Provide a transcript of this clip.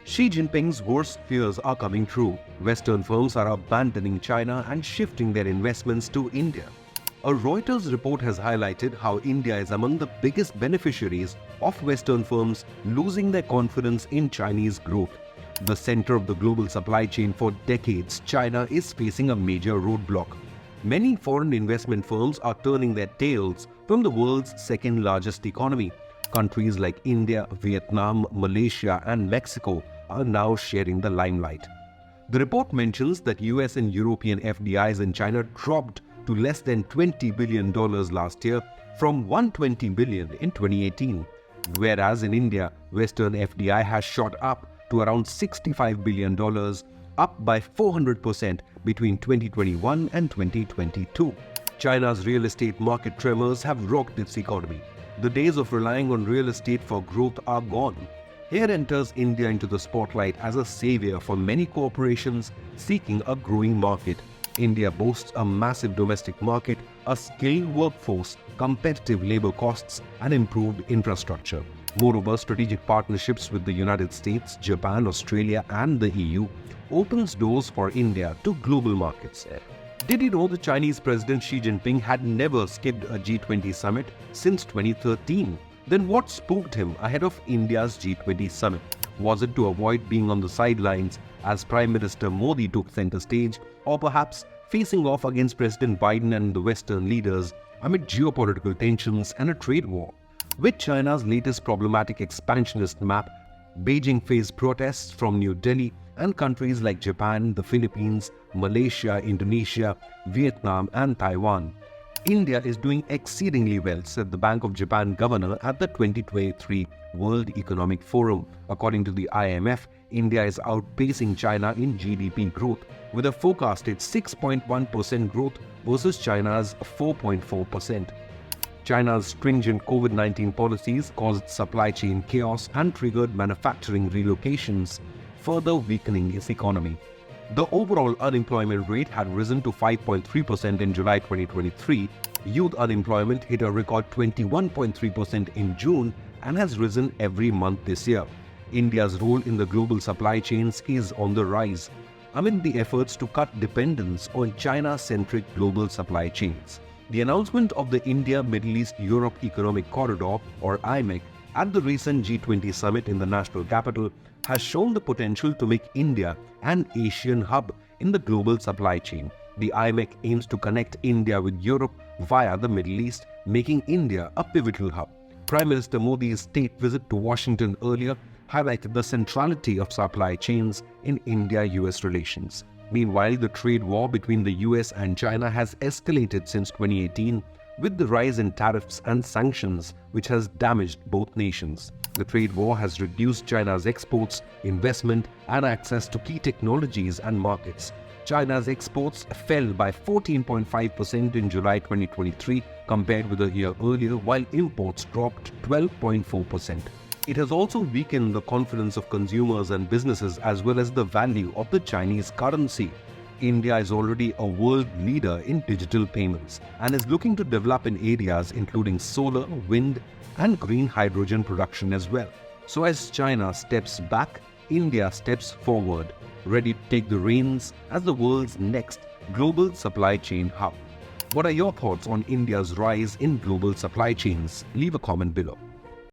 Xi Jinping's worst fears are coming true. Western firms are abandoning China and shifting their investments to India. A Reuters report has highlighted how India is among the biggest beneficiaries of Western firms losing their confidence in Chinese growth. The center of the global supply chain for decades, China is facing a major roadblock. Many foreign investment firms are turning their tails from the world's second largest economy. Countries like India, Vietnam, Malaysia, and Mexico are now sharing the limelight. The report mentions that US and European FDIs in China dropped to less than $20 billion last year from $120 billion in 2018. Whereas in India, Western FDI has shot up to around $65 billion, up by 400% between 2021 and 2022. China's real estate market tremors have rocked its economy. The days of relying on real estate for growth are gone. Here enters India into the spotlight as a savior for many corporations seeking a growing market. India boasts a massive domestic market, a skilled workforce, competitive labor costs, and improved infrastructure. Moreover, strategic partnerships with the United States, Japan, Australia, and the EU opens doors for India to global markets. Did you know the Chinese President Xi Jinping had never skipped a G20 summit since 2013? Then what spooked him ahead of India's G20 summit? Was it to avoid being on the sidelines as Prime Minister Modi took center stage, or perhaps facing off against President Biden and the Western leaders amid geopolitical tensions and a trade war? With China's latest problematic expansionist map, Beijing faced protests from New Delhi and countries like Japan, the Philippines, Malaysia, Indonesia, Vietnam, and Taiwan. India is doing exceedingly well, said the Bank of Japan governor at the 2023 World Economic Forum. According to the IMF, India is outpacing China in GDP growth with a forecasted 6.1% growth versus China's 4.4%. China's stringent COVID-19 policies caused supply chain chaos and triggered manufacturing relocations, further weakening its economy. The overall unemployment rate had risen to 5.3% in July 2023. Youth unemployment hit a record 21.3% in June and has risen every month this year. India's role in the global supply chains is on the rise amid the efforts to cut dependence on China-centric global supply chains. The announcement of the India-Middle East-Europe Economic Corridor, or IMEC, at the recent G20 summit in the national capital has shown the potential to make India an Asian hub in the global supply chain. The IMEC aims to connect India with Europe via the Middle East, making India a pivotal hub. Prime Minister Modi's state visit to Washington earlier highlighted the centrality of supply chains in India-US relations. Meanwhile, the trade war between the US and China has escalated since 2018, with the rise in tariffs and sanctions, which has damaged both nations. The trade war has reduced China's exports, investment, and access to key technologies and markets. China's exports fell by 14.5% in July 2023 compared with a year earlier, while imports dropped 12.4%. It has also weakened the confidence of consumers and businesses as well as the value of the Chinese currency. India is already a world leader in digital payments and is looking to develop in areas including solar, wind, and green hydrogen production as well. So as China steps back, India steps forward, ready to take the reins as the world's next global supply chain hub. What are your thoughts on India's rise in global supply chains? Leave a comment below.